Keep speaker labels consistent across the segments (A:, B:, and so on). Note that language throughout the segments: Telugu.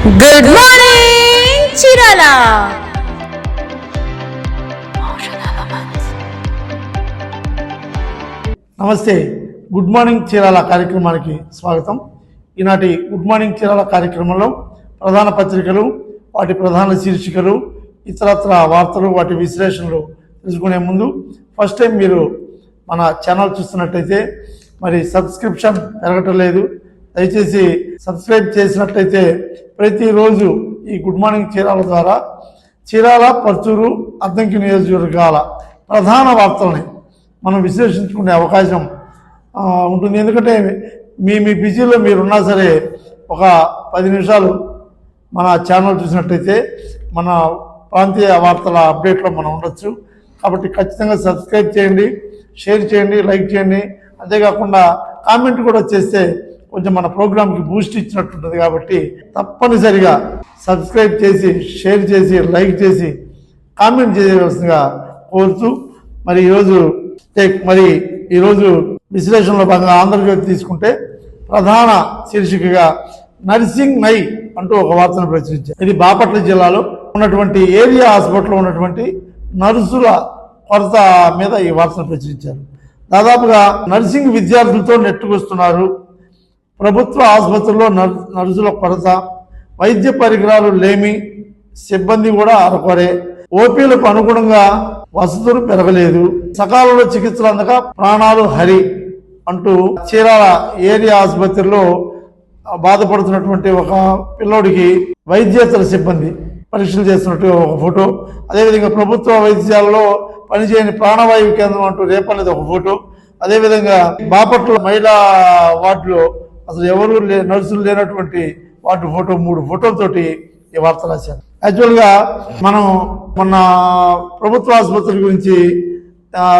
A: Good morning Chirala.
B: నమస్తే, గుడ్ మార్నింగ్ చీరాల కార్యక్రమానికి స్వాగతం. ఈనాటి గుడ్ మార్నింగ్ చీరాల కార్యక్రమంలో ప్రధాన పత్రికలు, వాటి ప్రధాన శీర్షికలు, ఇతరత్ర వార్తలు, వాటి విశ్లేషణలు తెలుసుకునే ముందు ఫస్ట్ టైం మీరు మన ఛానల్ చూస్తున్నట్టయితే మరి సబ్స్క్రిప్షన్ పెరగటం లేదు, దయచేసి సబ్స్క్రైబ్ చేసినట్లయితే ప్రతిరోజు ఈ గుడ్ మార్నింగ్ చీరాల ద్వారా చీరాల, పర్చూరు, అద్దంకి నియోజకవర్గాల ప్రధాన వార్తల్ని మనం విశ్లేషించుకునే అవకాశం ఉంటుంది. ఎందుకంటే మీ బిజీలో మీరున్నా సరే ఒక 10 నిమిషాలు మన ఛానల్ చూసినట్టయితే మన ప్రాంతీయ వార్తల అప్డేట్లో మనం ఉండొచ్చు. కాబట్టి ఖచ్చితంగా సబ్స్క్రైబ్ చేయండి, షేర్ చేయండి, లైక్ చేయండి. అంతేకాకుండా కామెంట్ కూడా చేస్తే కొంచెం మన ప్రోగ్రామ్కి బూస్ట్ ఇచ్చినట్టుంటుంది. కాబట్టి తప్పనిసరిగా సబ్స్క్రైబ్ చేసి, షేర్ చేసి, లైక్ చేసి, కామెంట్ చేయవలసిందిగా కోరుతూ ఈరోజు విశ్లేషణలో భాగంగా ఆంధ్రజ్యోతి తీసుకుంటే ప్రధాన శీర్షికగా నర్సింగ్ నై అంటూ ఒక వార్తను ప్రచురించారు. ఇది బాపట్ల జిల్లాలో ఉన్నటువంటి ఏరియా హాస్పిటల్లో ఉన్నటువంటి నర్సుల కొరత మీద ఈ వార్తను ప్రచురించారు. దాదాపుగా నర్సింగ్ విద్యార్థులతో నెట్టుకొస్తున్నారు. ప్రభుత్వ ఆసుపత్రుల్లో నర్సుల కొరత, వైద్య పరికరాలు లేమి, సిబ్బంది కూడా అరకొరే, ఓపీలకు అనుగుణంగా వసతులు పెరగలేదు, సకాలంలో చికిత్సలు అందక ప్రాణాలు హరి అంటూ చీరాల ఏరియా ఆసుపత్రిలో బాధపడుతున్నటువంటి ఒక పిల్లోడికి వైద్యేతర సిబ్బంది పరీక్షలు చేస్తున్నట్టు ఒక ఫోటో, అదేవిధంగా ప్రభుత్వ వైద్యశాలలో పనిచేయని ప్రాణవాయువు కేంద్రం అంటూ రేపల్లిది ఒక ఫోటో, అదేవిధంగా బాపట్ల మహిళా వార్డులో అసలు ఎవరు నర్సులు లేనటువంటి వాటి ఫోటో, 3 ఫోటోలతోటి ఈ వార్త రాశారు. యాక్చువల్గా మనం మొన్న ప్రభుత్వ ఆసుపత్రి గురించి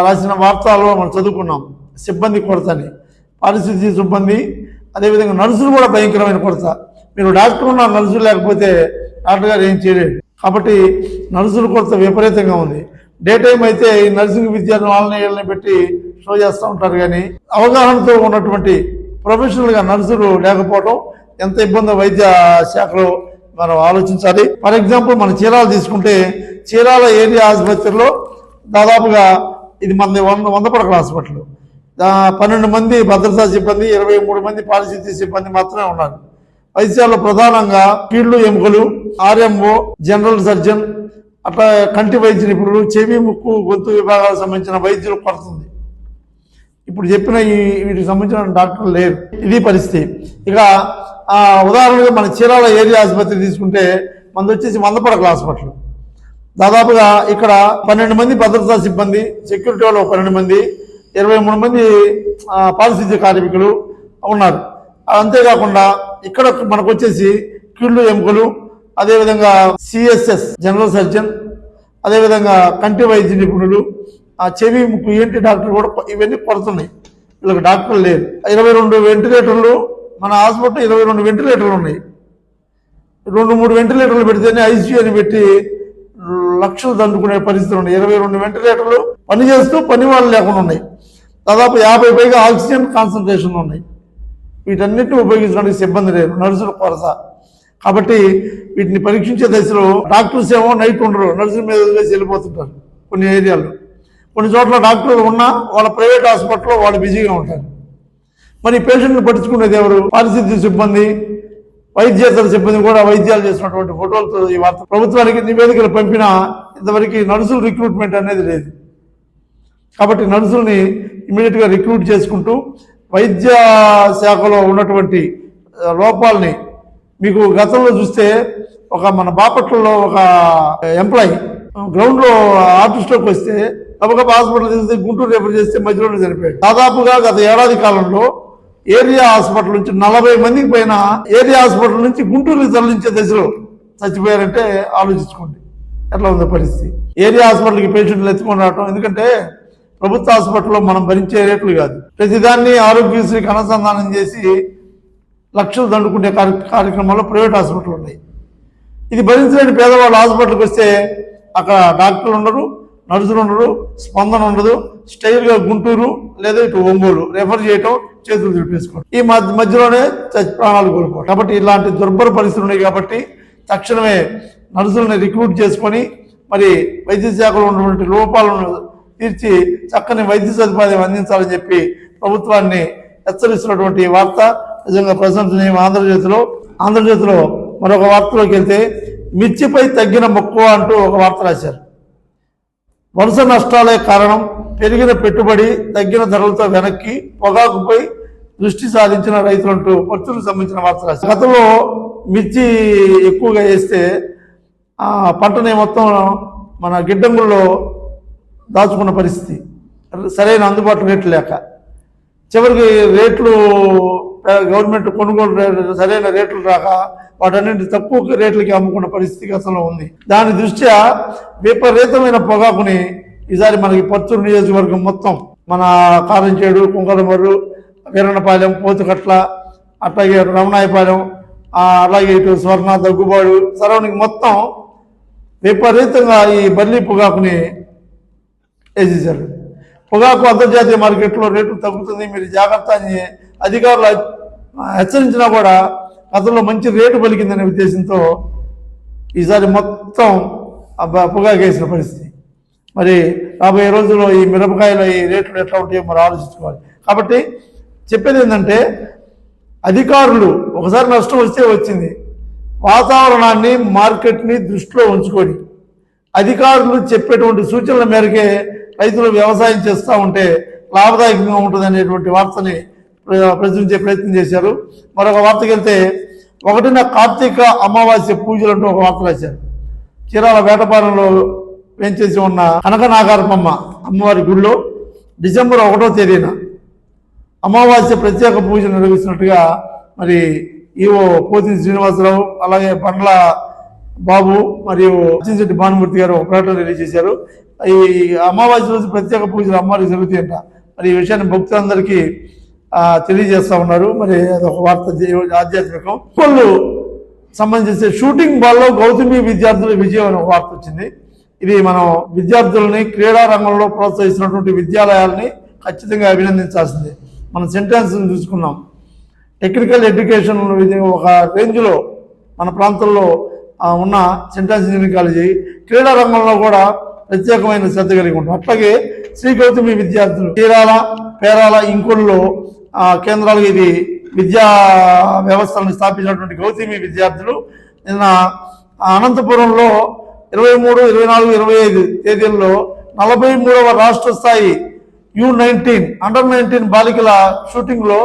B: రాసిన వార్తల్లో మనం చదువుకున్నాం సిబ్బంది కొరతని, పారిశుద్ధ్య సిబ్బంది, అదేవిధంగా నర్సులు కూడా భయంకరమైన కొరత. మీరు డాక్టర్ ఉన్న నర్సులు లేకపోతే డాక్టర్ గారు ఏం చేయలేడు. కాబట్టి నర్సుల కొరత విపరీతంగా ఉంది. డే టైం అయితే ఈ నర్సింగ్ విద్యార్థులు వాళ్ళని పెట్టి షో చేస్తూ ఉంటారు, కానీ అవగాహనతో ఉన్నటువంటి ప్రొఫెషనల్గా నర్సులు లేకపోవడం ఎంత ఇబ్బందో వైద్య శాఖలో మనం ఆలోచించాలి. ఫర్ ఎగ్జాంపుల్ మన చీరాల తీసుకుంటే చీరాల ఏరియా ఆసుపత్రిలో దాదాపుగా ఇది మనది 100 పడకల హాస్పిటల్, 12 మంది భద్రతా సిబ్బంది, 23 మంది పారిశుద్ధ్య సిబ్బంది మాత్రమే ఉన్నారు. వైద్యాల్లో ప్రధానంగా కీళ్లు, ఎముకలు, ఆర్ఎంఓ, జనరల్ సర్జన్, అట్లా కంటి వైద్య నిపుణులు, చెవి, ముక్కు, గొంతు విభాగాలకు సంబంధించిన వైద్యులు పడుతుంది. ఇప్పుడు చెప్పిన వీటికి సంబంధించిన డాక్టర్లు లేరు. ఇది పరిస్థితి. ఇక ఉదాహరణగా మన చీరాల ఏరియా ఆసుపత్రి తీసుకుంటే మనది వచ్చేసి 100 పడకల హాస్పిటల్. దాదాపుగా ఇక్కడ 12 మంది భద్రతా సిబ్బంది, సెక్యూరిటీ వాళ్ళు 12 మంది, 23 మంది పారిశుద్ధ్య కార్మికులు ఉన్నారు. అంతేకాకుండా ఇక్కడ మనకు వచ్చేసి కీళ్ళు, ఎముకలు, అదేవిధంగా సిఎస్ఎస్ జనరల్ సర్జన్, అదేవిధంగా కంటి వైద్య నిపుణులు, చెవి, ముక్కు, ఏంటి డాక్టర్ కూడా ఇవన్నీ కొడుతున్నాయి. వీళ్ళకి డాక్టర్లు లేరు. 22 వెంటిలేటర్లు మన హాస్పిటల్, 22 వెంటిలేటర్లు ఉన్నాయి. 2-3 వెంటిలేటర్లు పెడితేనే ఐసీయూ అని పెట్టి లక్షలు దండుకునే పరిస్థితులు ఉన్నాయి. 22 వెంటిలేటర్లు పనిచేస్తూ పని వాళ్ళు లేకుండా ఉన్నాయి. దాదాపు 50 పైగా ఆక్సిజన్ కాన్సన్ట్రేషన్లు ఉన్నాయి. వీటన్నిటిని ఉపయోగించడానికి సిబ్బంది లేరు, నర్సుల కొరత. కాబట్టి వీటిని పరీక్షించే దశలో డాక్టర్స్ ఏమో నైట్ ఉండరు, నర్సుల మీద వేసి వెళ్ళిపోతుంటారు. కొన్ని ఏరియాలో, కొన్ని చోట్ల డాక్టర్లు ఉన్నా వాళ్ళ ప్రైవేట్ హాస్పిటల్లో వాళ్ళు బిజీగా ఉంటారు. మరి పేషెంట్ని పట్టించుకునేది ఎవరు? పారిశుద్ధ్య సిబ్బంది, వైద్యేతర సిబ్బంది కూడా వైద్యాలు చేసినటువంటి ఫోటోలతో ఈ వార్త ప్రభుత్వానికి నివేదికలు పంపినా ఇంతవరకు నర్సులు రిక్రూట్మెంట్ అనేది లేదు. కాబట్టి నర్సుల్ని ఇమీడియట్గా రిక్రూట్ చేసుకుంటూ వైద్య శాఖలో ఉన్నటువంటి లోపాలని, మీకు గతంలో చూస్తే మన బాపట్లలో ఒక ఎంప్లాయీ గ్రౌండ్లో హార్ట్ స్ట్రోక్ వస్తే తప్పక హాస్పిటల్ చేస్తే గుంటూరు రెఫర్ చేస్తే మధ్యలోనే చనిపోయాడు. దాదాపుగా గత ఏడాది కాలంలో ఏరియా హాస్పిటల్ నుంచి 40 మందికి పైన ఏరియా హాస్పిటల్ నుంచి గుంటూరుకి తరలించే దశలో చచ్చిపోయారంటే ఆలోచించుకోండి ఎట్లా ఉందో పరిస్థితి. ఏరియా హాస్పిటల్కి పేషెంట్లు ఎత్తుకొని రావటం, ఎందుకంటే ప్రభుత్వ హాస్పిటల్లో మనం భరించే రేట్లు కాదు, ప్రతిదాన్ని ఆరోగ్యశ్రీకి అనుసంధానం చేసి లక్షలు దండుకునే కార్యక్రమాల్లో ప్రైవేట్ హాస్పిటల్ ఉన్నాయి. ఇది భరించలేని పేదవాళ్ళు హాస్పిటల్కి వస్తే అక్కడ డాక్టర్లు ఉండరు, నడుచులు ఉండరు, స్పందన ఉండదు, స్టైల్గా గుంటూరు లేదా ఇటు ఒంగోలు రెఫర్ చేయటం, చేతులు దులిపేసుకోవడం, ఈ మధ్యలోనే ప్రాణాలు కోల్పోవడం. కాబట్టి ఇలాంటి దుర్భర పరిస్థితులు ఉన్నాయి. కాబట్టి తక్షణమే నర్సులను రిక్రూట్ చేసుకొని మరి వైద్య శాఖలో ఉన్నటువంటి లోపాలను తీర్చి చక్కని వైద్య సదుపాయం అందించాలని చెప్పి ప్రభుత్వాన్ని హెచ్చరిస్తున్నటువంటి వార్త నిజంగా ప్రశంసనీయం. ఆంధ్రజ్యోతిలో మరొక వార్తలోకి వెళ్తే మిర్చిపై తగ్గిన మక్కువ అంటూ ఒక వార్త రాశారు. వరుస నష్టాలే కారణం, పెరిగిన పెట్టుబడి, తగ్గిన ధరలతో వెనక్కి, పొగాకుపై దృష్టి సాధించిన రైతులంటూ పత్తులకు సంబంధించిన వార్త రాశారు. గతంలో మిర్చి ఎక్కువగా వేస్తే పంటని మొత్తం మన గిడ్డంగుల్లో దాచుకున్న పరిస్థితి, సరైన అందుబాటు రేట్లు లేక చివరికి రేట్లు గవర్నమెంట్ కొనుగోలు సరైన రేట్లు రాక వాటన్నింటి తక్కువ రేట్లకి అమ్ముకున్న పరిస్థితి గతంలో ఉంది. దాని దృష్ట్యా విపరీతమైన పొగాకుని ఈసారి మనకి పత్తూరు నియోజకవర్గం మొత్తం మన కారంచేడు, కుంకలమర్రు, వీరన్నపాలెం, పోతుకట్ల, అట్లాగే రమణాయపాలెం, అలాగే ఇటు స్వర్ణ, దగ్గుబాడు సరౌండింగ్ మొత్తం విపరీతంగా ఈ బర్లీ పొగాకుని వేసేసారు. పొగాకు అంతర్జాతీయ మార్కెట్లో రేట్లు తగ్గుతుంది, మీరు జాగ్రత్త అని అధికారులు హెచ్చరించినా కూడా గతంలో మంచి రేటు పలికిందనే ఉద్దేశంతో ఈసారి మొత్తం పొగాకు వేసిన పరిస్థితి. మరి రాబోయే రోజుల్లో ఈ మిరపకాయల ఈ రేట్లు ఎట్లా ఉంటాయో మరి ఆలోచించుకోవాలి. కాబట్టి చెప్పేది ఏంటంటే అధికారులు ఒకసారి నష్టం వస్తే వచ్చింది, వాతావరణాన్ని మార్కెట్ని దృష్టిలో ఉంచుకొని అధికారులు చెప్పేటువంటి సూచనల మేరకే రైతులు వ్యవసాయం చేస్తూ ఉంటే లాభదాయకంగా ఉంటుంది అనేటువంటి వార్తని ప్రచురించే ప్రయత్నం చేశారు. మరొక వార్తకి వెళ్తే 1న కార్తీక అమావాస్య పూజలు అంటూ ఒక వార్త రాశారు. చీరాల వేటపాలెంలో వేంచేసి ఉన్న కనకనాగారమ్మ అమ్మవారి గుడిలో డిసెంబర్ 1వ తేదీన అమావాస్య ప్రత్యేక పూజలు నిర్వహిస్తున్నట్టుగా మరి ఈవో పోతిని శ్రీనివాసరావు, అలాగే బండ్ల బాబు మరియు అచ్చింశెట్టి భానుమూర్తి గారు ఒక ప్రకటన రిలీజ్ చేశారు. ఈ అమావాస్య రోజు ప్రత్యేక పూజలు అమ్మవారికి జరుగుతాయంట. మరి ఈ విషయాన్ని భక్తులందరికీ తెలియజేస్తా ఉన్నారు. మరి అదొక వార్త ఆధ్యాత్మికం. వాళ్ళు సంబంధించి షూటింగ్ బాల్లో గౌతమి విద్యార్థుల విజయం అనే వార్త వచ్చింది. ఇది మనం విద్యార్థులని క్రీడా రంగంలో ప్రోత్సహిస్తున్నటువంటి విద్యాలయాలని ఖచ్చితంగా అభినందించాల్సిందే. మనం సెంటెన్స్ చూసుకున్నాం, టెక్నికల్ ఎడ్యుకేషన్ ఒక రేంజ్లో మన ప్రాంతంలో ఉన్న సెంటెన్స్ ఇంజనీరింగ్ కాలేజీ క్రీడా రంగంలో కూడా ప్రత్యేకమైన శ్రద్ధ కలిగి ఉంటాం. అట్లాగే శ్రీ గౌతమి విద్యార్థులు చీరాల, పేరాల, ఇంకొల్లో కేంద్రాలు ఇది విద్యా వ్యవస్థలను స్థాపించినటువంటి గౌతమి విద్యార్థులు నిన్న అనంతపురంలో 23, 24, 25 తేదీల్లో 43వ రాష్ట్ర స్థాయి U19 అండర్ 19 బాలికల షూటింగ్లో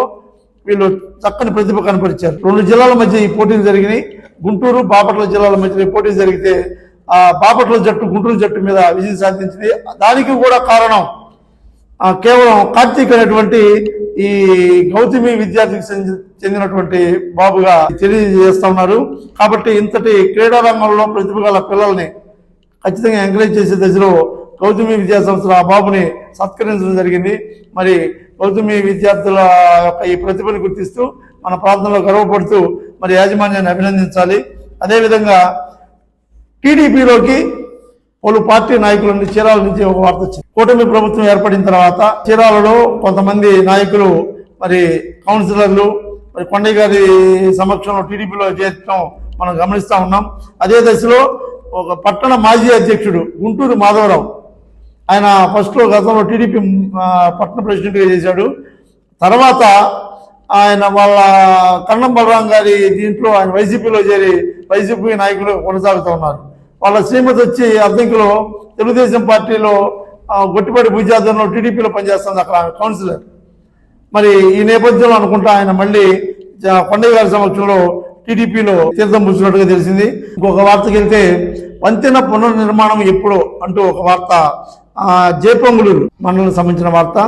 B: వీళ్ళు చక్కని ప్రతిభ కనపరిచారు. 2 జిల్లాల మధ్య ఈ పోటీలు జరిగినాయి. గుంటూరు, బాపట్ల జిల్లాల మధ్య పోటీ జరిగితే బాపట్ల జట్టు గుంటూరు జట్టు మీద విజయం సాధించింది. దానికి కూడా కారణం కేవలం కార్తీక్ అనేటువంటి ఈ గౌతమి విద్యార్థికి చెందినటువంటి బాబుగా తెలియజేస్తా ఉన్నారు. కాబట్టి ఇంతటి క్రీడా రంగంలో ప్రతిభ గల పిల్లల్ని ఖచ్చితంగా ఎంకరేజ్ చేసే దశలో గౌతమి విద్యా సంస్థల ఆ బాబుని సత్కరించడం జరిగింది. మరి గౌతమి విద్యార్థుల యొక్క ఈ ప్రతిభను గుర్తిస్తూ మన ప్రాంతంలో గర్వపడుతూ మరి యాజమాన్యాన్ని అభినందించాలి. అదేవిధంగా టీడీపీలోకి పలు పార్టీ నాయకుల చీరాల నుంచి ఒక వార్త వచ్చింది. కూటమి ప్రభుత్వం ఏర్పడిన తర్వాత చీరాలలో కొంతమంది నాయకులు మరి కౌన్సిలర్లు మరి కొండయ్య గారి సమక్షంలో టీడీపీలో చేర్చడం మనం గమనిస్తూ ఉన్నాం. అదే దశలో ఒక పట్టణ మాజీ అధ్యక్షుడు గుంటూరు మాధవరావు, ఆయన ఫస్ట్లో గతంలో టీడీపీ పట్టణ ప్రెసిడెంట్గా చేశాడు. తర్వాత ఆయన వాళ్ళ కన్నం బలరాం గారి దీంట్లో ఆయన వైసీపీలో చేరి వైసీపీ నాయకులు కొనసాగుతూ ఉన్నారు. వాళ్ళ శ్రీమతి వచ్చి అద్దెంకులో తెలుగుదేశం పార్టీలో గొట్టిపాటి భుజాధంలో టీడీపీలో పనిచేస్తుంది, అక్కడ కౌన్సిలర్. మరి ఈ నేపథ్యంలో అనుకుంటా ఆయన మళ్ళీ కొండయ్య గారి సమక్షంలో టీడీపీలో తీర్థం పుచ్చినట్టుగా తెలిసింది. ఇంకొక వార్తకి వెళ్తే వంతెన పునర్నిర్మాణం ఎప్పుడో అంటూ ఒక వార్త జేపొంగులూరు మండలం సంబంధించిన వార్త.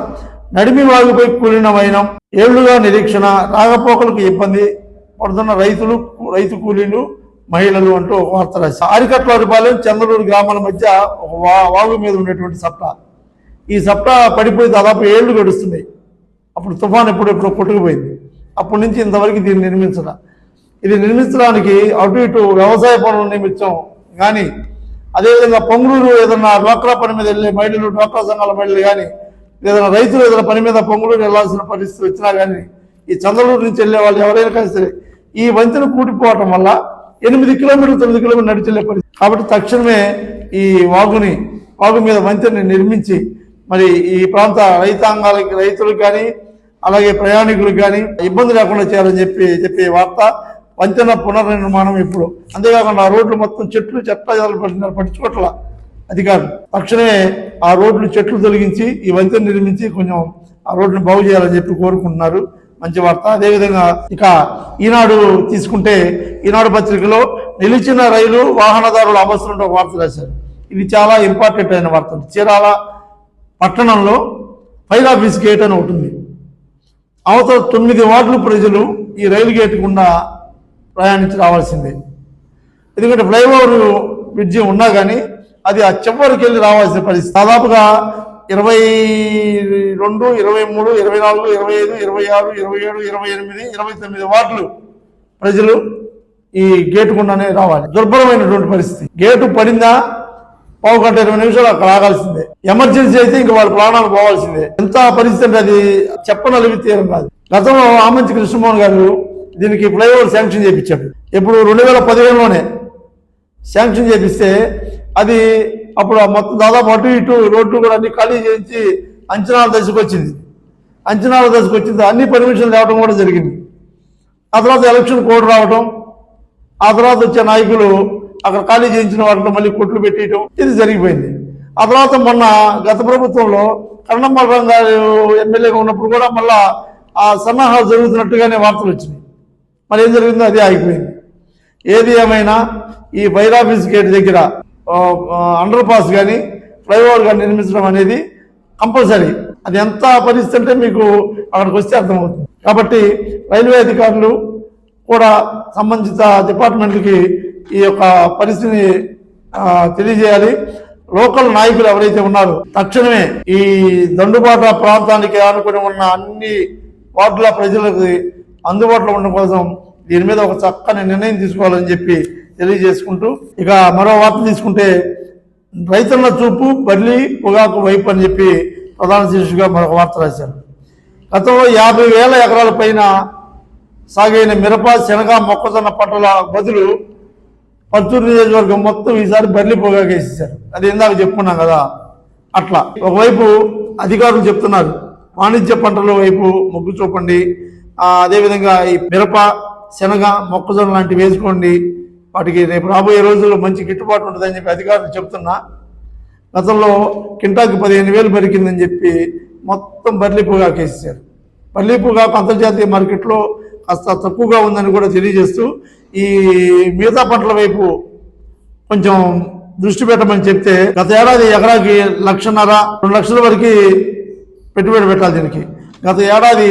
B: నడిమి వాగుపై కూలిన వైనం, ఏళ్లుగా నిరీక్షణ, రాకపోకలకు ఇబ్బంది పడుతున్న రైతు కూలీలు, మహిళలు అంటూ ఒక వార్త రాశారు. ఆరికట్లపాలెం, చంద్రూరు గ్రామాల మధ్య ఒక వాగు మీద ఉన్నటువంటి సప్టా, ఈ సప్టా పడిపోయి దాదాపు 7 ఏళ్లు గడుస్తున్నాయి. అప్పుడు తుఫాన్ ఎప్పుడెప్పుడో కొట్టుకుపోయింది. అప్పటి నుంచి ఇంతవరకు దీన్ని నిర్మించడం, ఇది నిర్మించడానికి అటు ఇటు వ్యవసాయ పనుల నిమిత్తం కానీ అదేవిధంగా పొంగూరు ఏదైనా డ్వాక్రా పని మీద వెళ్ళే మహిళలు, డ్వాక్రా సంఘాల మహిళలు కానీ ఏదైనా రైతులు ఏదైనా పని మీద పొంగూరు వెళ్లాల్సిన పరిస్థితి వచ్చినా కానీ ఈ చంద్రలూరు నుంచి వెళ్ళే వాళ్ళు ఎవరైనా కానీ సరే ఈ వంతెన కూడిపోవటం వల్ల 8 కిలోమీటర్లు 9 కిలోమీటర్లు నడిచెళ్ళే పరిస్థితి. కాబట్టి తక్షణమే ఈ వాగు మీద వంతెనని నిర్మించి మరి ఈ ప్రాంత రైతాంగాలకి, రైతులకు కానీ అలాగే ప్రయాణికులకు కానీ ఇబ్బంది లేకుండా చేయాలని చెప్పే వార్త. వంతెన పునర్నిర్మాణం ఇప్పుడు, అంతేకాకుండా ఆ రోడ్లు మొత్తం చెట్లు చెత్తాలు పట్టించుకోవట్ల అధికారులు. తక్షణమే ఆ రోడ్లు చెట్లు తొలగించి ఈ వంతెన నిర్మించి కొంచెం ఆ రోడ్లను బాగు చేయాలని చెప్పి కోరుకుంటున్నారు. మంచి వార్త. అదేవిధంగా ఇక ఈనాడు తీసుకుంటే ఈనాడు పత్రికలో నిలిచిన రైలు వాహనదారుల అవసరం ఒక వార్త రాశారు. ఇది చాలా ఇంపార్టెంట్ అయిన వార్త. చీరాల పట్టణంలో ఫైర్ ఆఫీస్ గేట్ అని ఒకటి ఉంది. అవతల 9 వార్డులు ప్రజలు ఈ రైలు గేట్ గుండా ప్రయాణించి రావాల్సిందే. ఎందుకంటే ఫ్లైఓవర్ బ్రిడ్జి ఉన్నా కానీ అది ఆ చివరికి వెళ్ళి రావాల్సిన పరిస్థితి. దాదాపుగా 22, 23, 24, 25, 26, 27, 28, 29 వార్డులు ప్రజలు ఈ గేటు గుండానే రావాలి. దుర్భరమైనటువంటి పరిస్థితి. గేటు పడిందా 1-20 నిమిషాలు అక్కడ ఆగాల్సిందే. ఎమర్జెన్సీ అయితే ఇంకా వాళ్ళ ప్రాణాలు పోవాల్సిందే. ఎంత పరిస్థితి అంటే అది చెప్పనలివి తీరం కాదు. గతంలో ఆమంచి కృష్ణమోహన్ గారు దీనికి ఫ్లైఓవర్ శాంక్షన్ చేయించాడు. ఎప్పుడు 2015లోనే శాంక్షన్ చేపిస్తే అది అప్పుడు మొత్తం దాదాపు అటు ఇటు రోడ్లు కూడా అన్ని ఖాళీ చేయించి అంచనాల దశకు వచ్చింది. అన్ని పర్మిషన్లు రావడం కూడా జరిగింది. ఆ తర్వాత ఎలక్షన్ కోడ్ రావడం, ఆ తర్వాత వచ్చే నాయకులు అక్కడ ఖాళీ చేయించిన వాటిలో మళ్ళీ కొట్లు పెట్టేయటం, ఇది జరిగిపోయింది. ఆ తర్వాత మొన్న గత ప్రభుత్వంలో కరణంబలరాం గారు ఎమ్మెల్యేగా ఉన్నప్పుడు కూడా మళ్ళా ఆ సన్నాహాలు జరుగుతున్నట్టుగానే వార్తలు వచ్చినాయి. మరి ఏం జరిగిందో అదే ఆగిపోయింది. ఏది ఏమైనా ఈ ఫైర్ ఆఫీస్ గేట్ దగ్గర అండర్ పాస్ కానీ ఫ్లైఓవర్ కానీ నిర్మించడం అనేది కంపల్సరీ. అది ఎంత పరిస్థితి అంటే మీకు అక్కడికి వస్తే అర్థమవుతుంది. కాబట్టి రైల్వే అధికారులు కూడా సంబంధిత డిపార్ట్మెంట్లకి ఈ యొక్క పరిస్థితిని తెలియజేయాలి. లోకల్ నాయకులు ఎవరైతే ఉన్నారో తక్షణమే ఈ దండుబాట ప్రాంతానికి ఆనుకుని ఉన్న అన్ని వార్డుల ప్రజలకు అందుబాటులో ఉండడం కోసం దీని మీద ఒక చక్కని నిర్ణయం తీసుకోవాలని చెప్పి తెలియజేసుకుంటూ, ఇక మరో వార్త తీసుకుంటే రైతుల చూపు బర్లీ పొగాకు వైపు అని చెప్పి ప్రధాన శీర్షికగా మరొక వార్త రాశారు. గతంలో 50,000 ఎకరాల పైన సాగైన మిరప, శనగ, మొక్కజొన్న పంటల బదులు పత్తూరు నియోజకవర్గం మొత్తం ఈసారి బర్లీ పొగాకు వేసేసారు. అది ఇందాక చెప్పుకున్నాం కదా. అట్లా ఒకవైపు అధికారులు చెప్తున్నారు వాణిజ్య పంటల వైపు మొగ్గు చూపండి, అదేవిధంగా ఈ మిరప, శనగ, మొక్కజొన్న లాంటివి వేసుకోండి, వాటికి రేపు రాబోయే రోజుల్లో మంచి గిట్టుబాటు ఉంటుందని చెప్పి అధికారులు చెప్తున్నా. గతంలో కింటాకి 15,000 పెరిగిందని చెప్పి మొత్తం బర్లీ పొగాకు వేసేసారు. బర్లీ పొగాకు అంతర్జాతీయ మార్కెట్లో కాస్త తక్కువగా ఉందని కూడా తెలియజేస్తూ ఈ మిగతా పంటల వైపు కొంచెం దృష్టి పెట్టమని చెప్తే, గత ఏడాది ఎకరాకి 1,50,000, 2 లక్షల వరకు పెట్టుబడి పెట్టాలి దీనికి. గత ఏడాది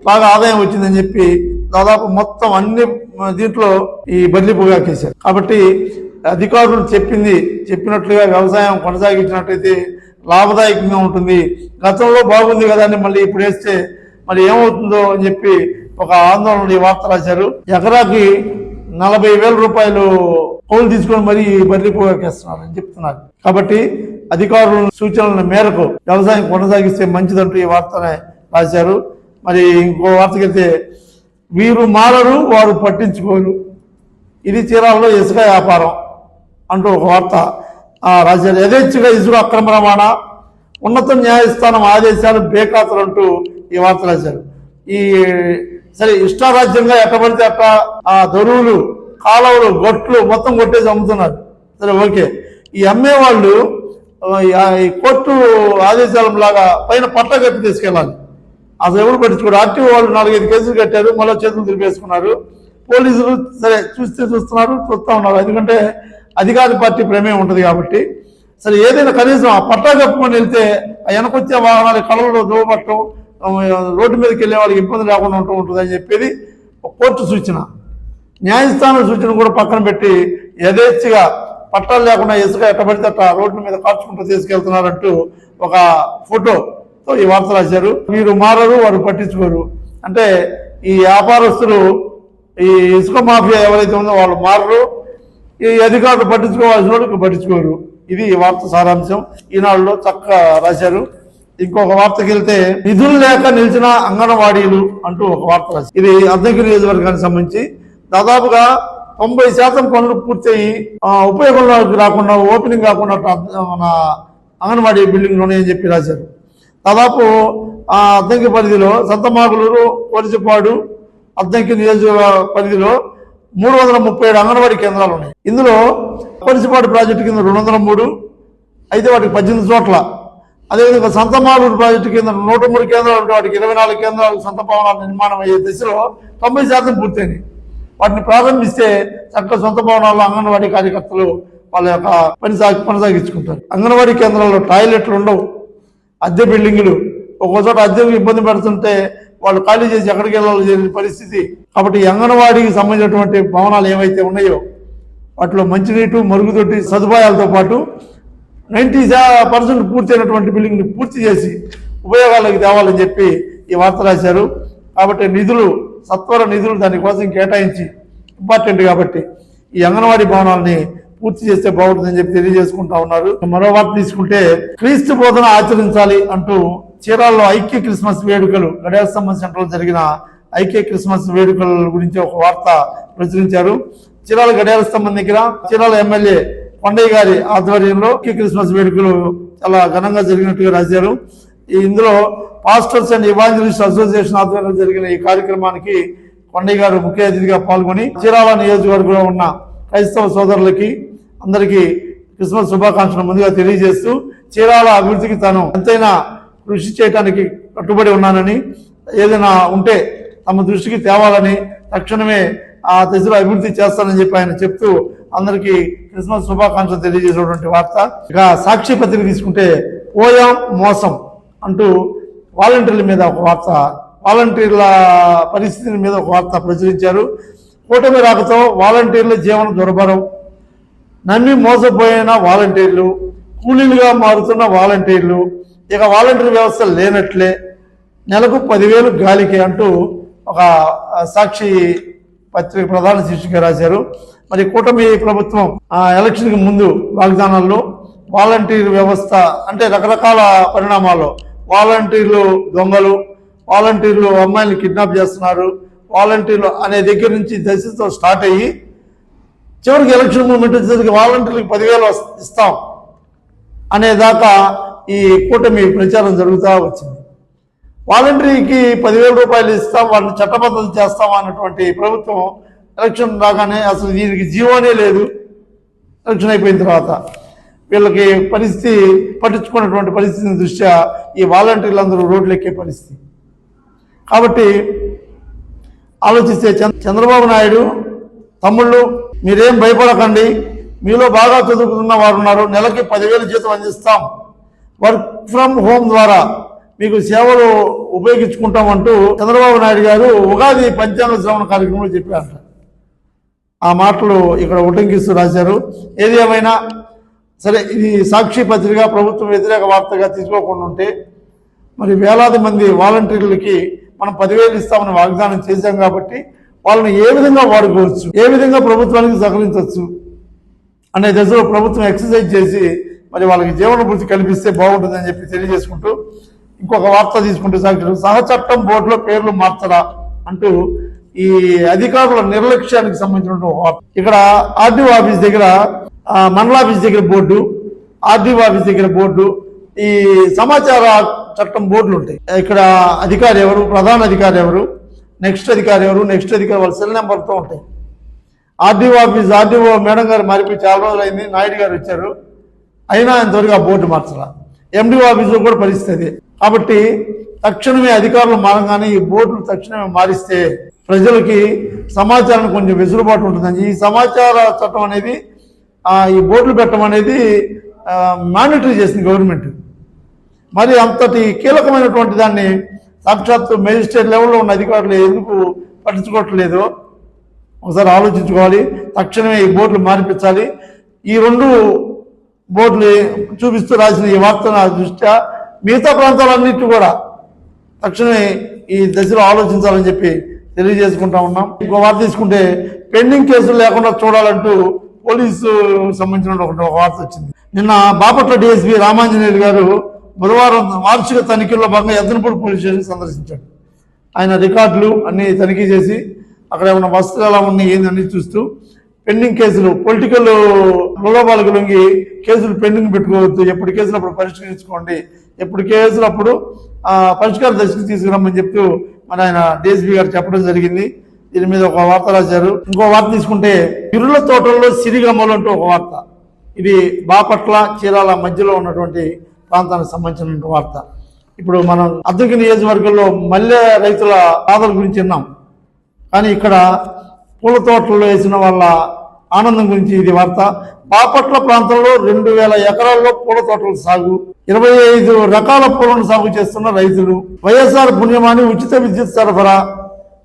B: బాగా ఆదాయం వచ్చిందని చెప్పి దాదాపు మొత్తం అన్ని దీంట్లో ఈ బర్లీ పొగాకు వేశారు. కాబట్టి అధికారులు చెప్పినట్లుగా వ్యవసాయం కొనసాగించినట్లయితే లాభదాయకంగా ఉంటుంది. గతంలో బాగుంది కదా అని మళ్ళీ ఇప్పుడు వేస్తే మరి ఏమవుతుందో అని చెప్పి ఒక ఆందోళన ఈ వార్త రాశారు. ఎకరాకి 40,000 రూపాయలు కౌలు తీసుకొని మరి బర్లీ పొగాకు వేస్తున్నారు అని చెప్తున్నారు. కాబట్టి అధికారుల సూచనల మేరకు వ్యవసాయం కొనసాగిస్తే మంచిదంటూ ఈ వార్తనే రాశారు. మరి ఇంకో వార్తకి వెళ్తే వీరు మారరు వారు పట్టించుకోరు, ఇది చీరాలలో ఇసుక వ్యాపారం అంటూ ఒక వార్త రాశారు. యథేచ్ఛగా ఇసుక అక్రమ రవాణా, ఉన్నత న్యాయస్థానం ఆదేశాలు బేఖాతరు అంటూ ఈ వార్త రాశారు. ఈ సరే ఇష్టారాజ్యంగా ఎట్టబడితే అట్ట ఆ దొరువులు, కాలువలు, గొట్లు మొత్తం కొట్టేసి అమ్ముతున్నారు. సరే ఓకే, ఈ అమ్మేవాళ్ళు ఈ కోర్టు ఆదేశాల లాగా పైన పట్ట కట్టి తీసుకెళ్ళాలి. అసలు ఎవరు పట్టించుకోరు. ఆర్టీఓ వాళ్ళు 4-5 కేసులు కట్టారు, మళ్ళీ చేతులు తిరిపేసుకున్నారు. పోలీసులు సరే చూస్తూ ఉన్నారు, ఎందుకంటే అధికార పార్టీ ప్రమేయం ఉంటుంది కాబట్టి. సరే ఏదైనా కనీసం ఆ పట్టా కప్పుకొని వెళ్తే ఆ వెనకొచ్చే వాహనాలు కళలో దోబట్టడం, రోడ్డు మీదకి వెళ్ళే వాళ్ళకి ఇబ్బంది లేకుండా ఉంటుంది అని చెప్పేది కోర్టు సూచన. న్యాయస్థానం సూచన కూడా పక్కన పెట్టి యథేచ్ఛగా పట్టాలు లేకుండా ఇసుక ఎట్టబడితే అట్ట రోడ్ల మీద కాల్చుకుంటూ తీసుకెళ్తున్నారంటూ ఒక ఫోటోతో ఈ వార్త రాశారు. వీరు మారరు వారు పట్టించుకోరు అంటే ఈ వ్యాపారస్తులు, ఈ ఇసుక మాఫియా ఎవరైతే ఉందో వాళ్ళు మారరు, ఈ అధికారులు పట్టించుకోవాల్సిన వాళ్ళు పట్టించుకోరు. ఇది ఈ వార్త సారాంశం. ఈనాడులో చక్కగా రాశారు. ఇంకొక వార్తకి వెళ్తే నిధులు లేక నిలిచిన అంగన్వాడీలు అంటూ ఒక వార్త రాశారు. ఇది అద్దంకి నియోజకవర్గానికి సంబంధించి దాదాపుగా 90% పనులు పూర్తయి ఉపయోగంలోకి రాకుండా ఓపెనింగ్ కాకుండా మన అంగన్వాడీ బిల్డింగ్ లోనే అని చెప్పి రాశారు. దాదాపు అద్దంకి పరిధిలో సంతమాగులూరు, వరిజపాడు, అద్దంకి నియోజకవర్గ పరిధిలో 337 అంగన్వాడీ కేంద్రాలు ఉన్నాయి. ఇందులో వరిజపాడు ప్రాజెక్టు కింద 203, అయితే వాటికి 18 చోట్ల, అదేవిధంగా సంతమాగులూరు ప్రాజెక్టు కింద 103 కేంద్రాలు ఉంటే వాటికి 24 కేంద్రాలు సొంత భవనాల నిర్మాణం అయ్యే దిశలో 90% పూర్తయింది. వాటిని ప్రారంభిస్తే చక్కగా సొంత భవనాల్లో అంగన్వాడీ కార్యకర్తలు వాళ్ళ యొక్క కొనసాగించుకుంటారు. అంగన్వాడీ కేంద్రాల్లో టాయిలెట్లు ఉండవు, అద్దె బిల్డింగులు, ఒక్కో చోట అద్దెకు ఇబ్బంది పెడుతుంటే వాళ్ళు ఖాళీ చేసి ఎక్కడికి వెళ్ళాలో జరిగిన పరిస్థితి. కాబట్టి అంగన్వాడీకి సంబంధించినటువంటి భవనాలు ఏవైతే ఉన్నాయో వాటిలో మంచినీటి, మరుగుదొడ్డి సదుపాయాలతో పాటు 90% పూర్తయినటువంటి బిల్డింగ్ని పూర్తి చేసి ఉపయోగాలకు తేవాలని చెప్పి ఈ వార్త రాశారు. కాబట్టి నిధులు, సత్వర నిధులు దానికోసం కేటాయించి, ఇంపార్టెంట్ కాబట్టి ఈ అంగన్వాడీ భవనాలని పూర్తి చేస్తే బాగుంటుందని చెప్పి తెలియజేసుకుంటా ఉన్నారు. మరో వార్త తీసుకుంటే క్రీస్తు బోధన ఆచరించాలి అంటూ చీరాల్లో ఐక్య క్రిస్మస్ వేడుకలు, గడియార స్తంభం సెంటర్లో జరిగిన ఐక్య క్రిస్మస్ వేడుకల గురించి ఒక వార్త ప్రచురించారు. చీరాల గడియార స్తంభం దగ్గర చీరాల ఎమ్మెల్యే కొండయ్య గారి ఆధ్వర్యంలో ఐక్య క్రిస్మస్ వేడుకలు చాలా ఘనంగా జరిగినట్టుగా రాశారు. ఇందులో పాస్టర్స్ అండ్ ఇవాంజలిస్ట్ అసోసియేషన్ ఆధ్వర్యంలో జరిగిన ఈ కార్యక్రమానికి కొండయ్య గారు ముఖ్య అతిథిగా పాల్గొని చీరాల నియోజకవర్గంలో ఉన్న క్రైస్తవ సోదరులకి అందరికీ క్రిస్మస్ శుభాకాంక్షలు ముందుగా తెలియజేస్తూ చీరాల అభివృద్ధికి తాను ఎంతైనా కృషి చేయడానికి కట్టుబడి ఉన్నానని, ఏదైనా ఉంటే తమ దృష్టికి తేవాలని, తక్షణమే ఆ దశలో అభివృద్ధి చేస్తానని చెప్పి ఆయన చెప్తూ అందరికీ క్రిస్మస్ శుభాకాంక్షలు తెలియజేసినటువంటి వార్త. ఇక సాక్షి పత్రిక తీసుకుంటే పోయాం మోసం అంటూ వాలంటీర్ల మీద ఒక వార్త, వాలంటీర్ల పరిస్థితి మీద ఒక వార్త ప్రచురించారు. కూటమి రాకతో వాలంటీర్ల జీవన దుర్భరం, నమ్మి మోసపోయిన వాలంటీర్లు, కూలీలుగా మారుతున్న వాలంటీర్లు, ఇక వాలంటీర్ వ్యవస్థ లేనట్లే, నెలకు 10,000 గాలికి అంటూ ఒక సాక్షి పత్రిక ప్రధాన శీర్షిక రాశారు. మరి కూటమి ప్రభుత్వం ఎలక్షన్కి ముందు వాగ్దానాల్లో వాలంటీర్ వ్యవస్థ అంటే రకరకాల పరిణామాలు, వాలంటీర్లు దొంగలు, వాలంటీర్లు అమ్మాయిలు కిడ్నాప్ చేస్తున్నారు, వాలంటీర్లు అనే దగ్గర నుంచి దశతో స్టార్ట్ అయ్యి చివరికి ఎలక్షన్ మూమెంట్ వచ్చేసరికి వాలంటీర్లకు 10,000 ఇస్తాం అనేదాకా ఈ కూటమి ప్రచారం జరుగుతూ వచ్చింది. వాలంటీర్కి 10,000 రూపాయలు ఇస్తాం, వాటిని చట్టబద్ధత చేస్తాం అన్నటువంటి ప్రభుత్వం ఎలక్షన్ రాగానే అసలు దీనికి జీవోనే లేదు. ఎలక్షన్ అయిపోయిన తర్వాత వీళ్ళకి పరిస్థితి పట్టించుకున్నటువంటి పరిస్థితిని దృష్ట్యా ఈ వాలంటీర్లందరూ రోడ్లు ఎక్కే పరిస్థితి. కాబట్టి ఆలోచిస్తే చంద్రబాబు నాయుడు తమ్ముళ్ళు మీరేం భయపడకండి, మీలో బాగా చదువుకున్న వారు ఉన్నారు, నెలకి 10,000 జీతం అందిస్తాం, వర్క్ ఫ్రమ్ హోమ్ ద్వారా మీకు సేవలు ఉపయోగించుకుంటామంటూ చంద్రబాబు నాయుడు గారు ఉగాది పంచాంగ శ్రవణ కార్యక్రమంలో చెప్పారంట. ఆ మాటలు ఇక్కడ ఉటంకిస్తూ రాశారు. ఏది ఏమైనా సరే, ఇది సాక్షి పత్రిక ప్రభుత్వం వ్యతిరేక వార్తగా తీసుకోకుండా ఉంటే మరి వేలాది మంది వాలంటీర్లకి మనం 10,000 ఇస్తామని వాగ్దానం చేశాం కాబట్టి వాళ్ళని ఏ విధంగా వాడుకోవచ్చు, ఏ విధంగా ప్రభుత్వానికి సహకరించవచ్చు అనే దశలో ప్రభుత్వం ఎక్సర్సైజ్ చేసి మరి వాళ్ళకి జీవన భృతి కల్పిస్తే బాగుంటుందని చెప్పి తెలియజేసుకుంటూ ఇంకొక వార్త తీసుకుంటూ సాక్షి సహచట్టం బోర్డులో పేర్లు మార్చరా అంటూ ఈ అధికారుల నిర్లక్ష్యానికి సంబంధించిన వార్త. ఇక్కడ ఆర్డీఓ ఆఫీస్ దగ్గర, మండలాఫీస్ దగ్గర బోర్డు, ఆర్డీఓ ఆఫీస్ దగ్గర బోర్డు, ఈ సమాచార చట్టం బోర్డులు ఉంటాయి. ఇక్కడ అధికారి ఎవరు, ప్రధాన అధికారి ఎవరు, నెక్స్ట్ అధికారి ఎవరు, నెక్స్ట్ అధికారి వాళ్ళ సెల్ నెంబర్తో ఉంటాయి. ఆర్డీఓ ఆఫీస్ ఆర్డీఓ మేడం గారు మారిపోయి చాలా రోజులు అయింది, నాయుడు గారు వచ్చారు, అయినా ఇంతవరకు ఆ బోర్డు మార్చరా. ఎండిఓ ఆఫీసులో కూడా పరిస్థితి. కాబట్టి తక్షణమే అధికారులు మారంగానే ఈ బోర్డులు తక్షణమే మారిస్తే ప్రజలకి సమాచారం కొంచెం వెసులుబాటు ఉంటుందని, ఈ సమాచార చట్టం అనేది ఈ బోర్డులు పెట్టడం అనేది మానిటరీ చేసింది గవర్నమెంట్. మరి అంతటి కీలకమైనటువంటి దాన్ని సాక్షాత్తు మేజిస్ట్రేట్ లెవెల్లో ఉన్న అధికారులు ఎందుకు పట్టించుకోవట్లేదో ఒకసారి ఆలోచించుకోవాలి. తక్షణమే ఈ బోర్డులు మార్పించాలి. ఈ 2 బోర్డులు చూపిస్తూ రాసిన ఈ వార్తల దృష్ట్యా మిగతా ప్రాంతాలన్నింటినీ కూడా తక్షణమే ఈ దశలో ఆలోచించాలని చెప్పి తెలియజేసుకుంటా ఉన్నాం. ఇంకో వార్త తీసుకుంటే పెండింగ్ కేసులు లేకుండా చూడాలంటూ పోలీసు సంబంధించిన ఒక వార్త వచ్చింది. నిన్న బాపట్ల డిఎస్పీ రామాంజనేయులు గారు బుధవారం వార్షిక తనిఖీల్లో భాగంగా ఎద్దనపూడి పోలీస్ స్టేషన్ సందర్శించాడు. ఆయన రికార్డులు అన్ని తనిఖీ చేసి అక్కడ ఏమైనా వస్తువులు ఎలా ఉన్నాయి ఏందని చూస్తూ పెండింగ్ కేసులు పొలిటికల్ ప్రలోభాలకు లొంగి కేసులు పెండింగ్ పెట్టుకోవద్దు, ఎప్పుడు కేసులు అప్పుడు పరిష్కరించుకోండి, ఎప్పుడు కేసులు అప్పుడు పరిష్కార దశకు తీసుకురమ్మని చెప్తూ మన ఆయన డిఎస్పీ గారు చెప్పడం జరిగింది. దీని మీద ఒక వార్త రాశారు. ఇంకో వార్త తీసుకుంటే ఇరుల తోటల్లో సిరిగమ్మలు అంటూ ఒక వార్త. ఇది బాపట్ల చీరాల మధ్యలో ఉన్నటువంటి ప్రాంతానికి సంబంధించిన వార్త. ఇప్పుడు మనం అద్దెకి నియోజకవర్గంలో మల్లె రైతుల బాధల గురించి విన్నాం, కానీ ఇక్కడ పూల తోటల్లో వేసిన వాళ్ళ ఆనందం గురించి ఇది వార్త. బాపట్ల ప్రాంతంలో 2000 ఎకరాల్లో పూల తోటల సాగు, 25 రకాల పూలను సాగు చేస్తున్న రైతులు, వైఎస్ఆర్ పుణ్యమాని ఉచిత విద్యుత్ సరఫరా,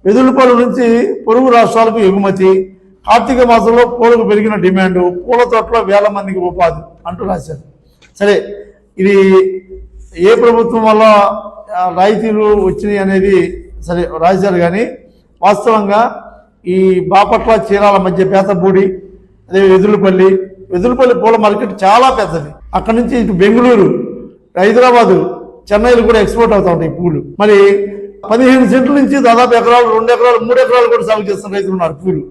B: వెదులుపల్లి నుంచి పొరుగు రాష్ట్రాలకు ఎగుమతి, కార్తీక మాసంలో పూలకు పెరిగిన డిమాండ్, పూల తోటలో 1000 మందికి ఉపాధి అంటూ రాశారు. సరే, ఇది ఏ ప్రభుత్వం వల్ల రాయితీలు వచ్చినాయి అనేది సరే రాశారు, కానీ వాస్తవంగా ఈ బాపట్ల చీరాల మధ్య పేతపూడి, అదే వెదులుపల్లి పూల మార్కెట్ చాలా పెద్దది. అక్కడి నుంచి ఇటు బెంగళూరు, హైదరాబాదు, చెన్నైలు కూడా ఎక్స్పోర్ట్ అవుతా ఉంటాయి పూలు. మరి 15 సెంట్ల నుంచి దాదాపు ఎకరాలు, 2 ఎకరాలు, 3 ఎకరాలు కూడా సాగు చేస్తున్న రైతులు ఉన్నారు. పూలు,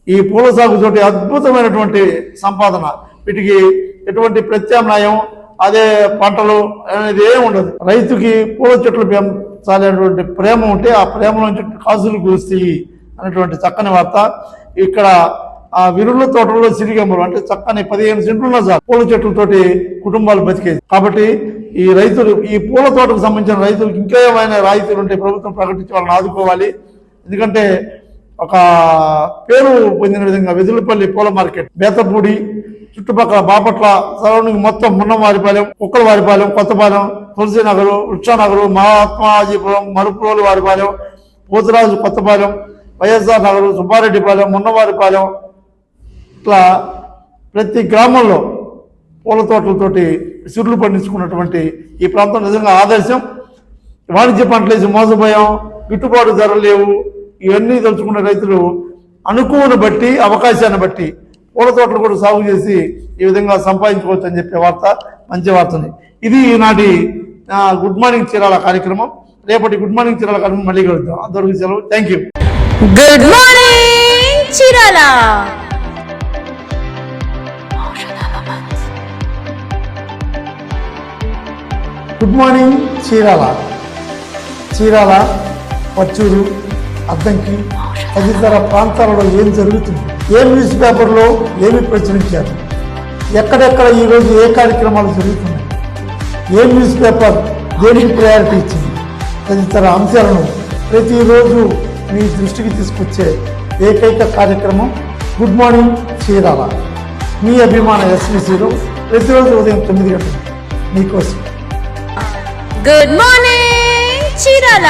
B: ఈ పూల సాగు తోటి అద్భుతమైనటువంటి సంపాదన. వీటికి ఎటువంటి ప్రత్యామ్నాయం అదే పంటలు అనేది ఏమి ఉండదు. రైతుకి పూల చెట్లు పెంచాలనేటువంటి ప్రేమ ఉంటే ఆ ప్రేమ నుంచి కాసులు కూస్తాయి అనేటువంటి చక్కని వార్త. ఇక్కడ ఆ విరుల తోటల్లో సిరిగమ్మలు అంటే చక్కని 15 సెంట్లు ఉన్న సార్ పూల చెట్లతోటి కుటుంబాలు బతికేది. కాబట్టి ఈ రైతులు, ఈ పూల తోటకు సంబంధించిన రైతులకు ఇంకా ఏమైనా రాయితీలు ఉంటే ప్రభుత్వం ప్రకటించి వాళ్ళని ఆదుకోవాలి. ఎందుకంటే ఒక పేరు పొందిన విధంగా వెదులుపల్లి పూల మార్కెట్, బేతపూడి చుట్టుపక్కల బాపట్ల సరౌండింగ్ మొత్తం మున్నవారిపాలెం, కుక్కలవారిపాలెం, కొత్తపాలెం, తులసినగరు, వృక్షానగరు, మహాత్మాజీపురం, మరుపురోలు వారిపాలెం, పోతురాజు కొత్తపాలెం, వైఎస్ఆర్ నగరు, సుబ్బారెడ్డిపాలెం, మున్నవారిపాలెం, ఇట్లా ప్రతి గ్రామంలో పూల తోటలతోటి సిరులు పండించుకున్నటువంటి ఈ ప్రాంతం నిజంగా ఆదర్శం. వాణిజ్య పంటలు వేసి మోసపోయాం, గిట్టుబాటు ధరలు లేవు, ఇవన్నీ తలుచుకున్న రైతులు అనుకువను బట్టి, అవకాశాన్ని బట్టి పూల తోటలు కూడా సాగు చేసి ఈ విధంగా సంపాదించుకోవచ్చు అని చెప్పే వార్త మంచి వార్తని. ఇది ఈనాటి గుడ్ మార్నింగ్ చీరాల కార్యక్రమం. రేపటి గుడ్ మార్నింగ్ చీరాల కార్యక్రమం మళ్ళీ కలుద్దాం. అందరికీ సెలవు. Thank you.
A: Good morning Chirala.
B: Good morning Chirala. Chirala, Pachur, Addanki తదితర ప్రాంతాలలో ఏం జరుగుతుంది, ఏ న్యూస్ పేపర్లో ఏమి ప్రచురించారు, ఎక్కడెక్కడ ఈరోజు ఏ కార్యక్రమాలు జరుగుతున్నాయి, ఏ న్యూస్ పేపర్ దేనికి ప్రయారిటీ ఇచ్చింది తదితర అంశాలను ప్రతిరోజు మీ దృష్టికి తీసుకొచ్చే ఏకైక కార్యక్రమం గుడ్ మార్నింగ్ చీరాల. మీ అభిమాన ఎస్బీసీలో ప్రతిరోజు ఉదయం 9 గంటలకు మీకోసం.
A: Good morning Chirala.